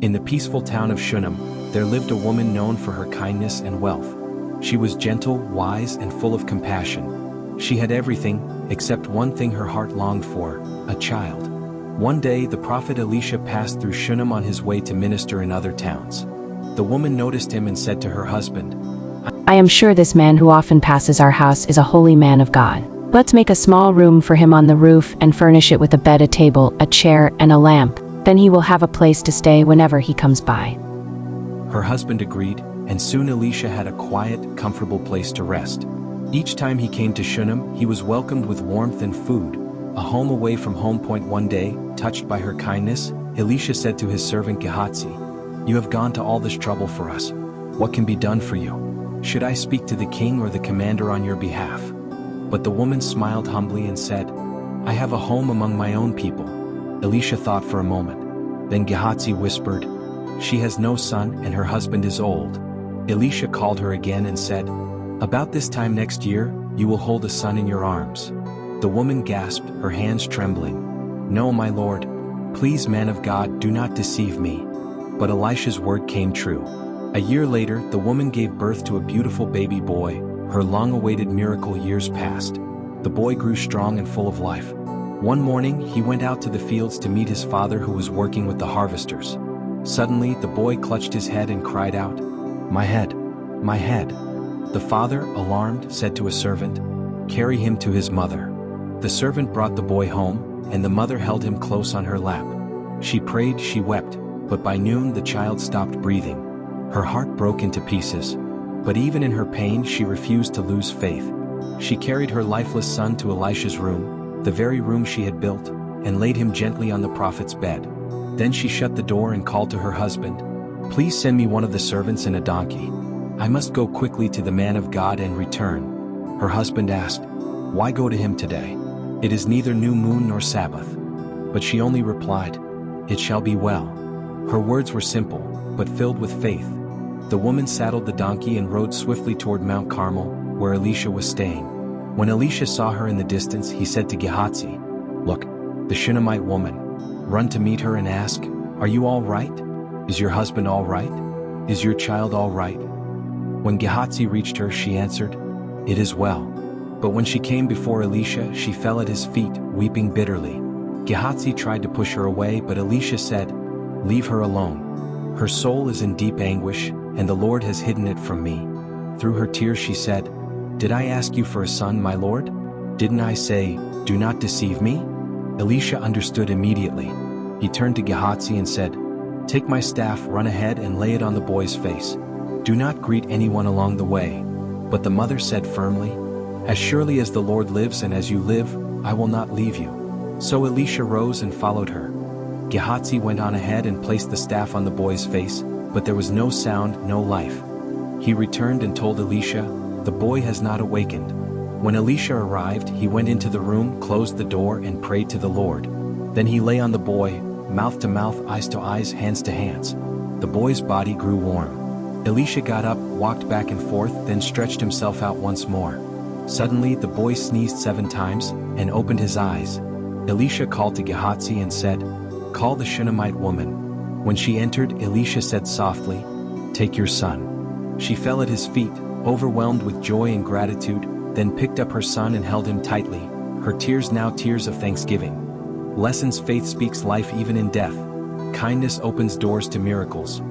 In the peaceful town of Shunam, there lived a woman known for her kindness and wealth. She was gentle, wise, and full of compassion. She had everything, except one thing her heart longed for: a child. One day the prophet Elisha passed through Shunam on his way to minister in other towns. The woman noticed him and said to her husband, I am sure this man who often passes our house is a holy man of God. Let's make a small room for him on the roof and furnish it with a bed, a table, a chair, and a lamp. Then he will have a place to stay whenever he comes by. Her husband agreed, and soon Elisha had a quiet, comfortable place to rest. Each time he came to Shunam, he was welcomed with warmth and food. A home away from home. One day, touched by her kindness, Elisha said to his servant Gehazi, "You have gone to all this trouble for us. What can be done for you? Should I speak to the king or the commander on your behalf?" But the woman smiled humbly and said, "I have a home among my own people." Elisha thought for a moment. Then Gehazi whispered, "She has no son and her husband is old." Elisha called her again and said, "About this time next year, you will hold a son in your arms." The woman gasped, her hands trembling. "No, my lord. Please, man of God, do not deceive me." But Elisha's word came true. A year later, the woman gave birth to a beautiful baby boy. Her long-awaited miracle. Years passed. The boy grew strong and full of life. One morning, he went out to the fields to meet his father, who was working with the harvesters. Suddenly, the boy clutched his head and cried out, "My head! My head!" The father, alarmed, said to a servant, "Carry him to his mother." The servant brought the boy home, and the mother held him close on her lap. She prayed, she wept, but by noon the child stopped breathing. Her heart broke into pieces. But even in her pain, she refused to lose faith. She carried her lifeless son to Elisha's room, the very room she had built, and laid him gently on the prophet's bed. Then she shut the door and called to her husband, "Please send me one of the servants and a donkey. I must go quickly to the man of God and return." Her husband asked, "Why go to him today? It is neither new moon nor Sabbath." But she only replied, "It shall be well." Her words were simple, but filled with faith. The woman saddled the donkey and rode swiftly toward Mount Carmel, where Elisha was staying. When Elisha saw her in the distance, he said to Gehazi, "Look, the Shunamite woman. Run to meet her and ask, 'Are you all right? Is your husband all right? Is your child all right?'" When Gehazi reached her, she answered, "It is well." But when she came before Elisha, she fell at his feet, weeping bitterly. Gehazi tried to push her away, but Elisha said, "Leave her alone. Her soul is in deep anguish, and the Lord has hidden it from me." Through her tears she said, "Did I ask you for a son, my lord? Didn't I say, 'Do not deceive me'?" Elisha understood immediately. He turned to Gehazi and said, "Take my staff, run ahead and lay it on the boy's face. Do not greet anyone along the way." But the mother said firmly, "As surely as the Lord lives and as you live, I will not leave you." So Elisha rose and followed her. Gehazi went on ahead and placed the staff on the boy's face, but there was no sound, no life. He returned and told Elisha, "The boy has not awakened." When Elisha arrived, he went into the room, closed the door, and prayed to the Lord. Then he lay on the boy, mouth to mouth, eyes to eyes, hands to hands. The boy's body grew warm. Elisha got up, walked back and forth, then stretched himself out once more. Suddenly the boy sneezed 7 times, and opened his eyes. Elisha called to Gehazi and said, "Call the Shunamite woman." When she entered, Elisha said softly, "Take your son." She fell at his feet, overwhelmed with joy and gratitude, then picked up her son and held him tightly, her tears now tears of thanksgiving. Lessons. Faith speaks life even in death. Kindness opens doors to miracles.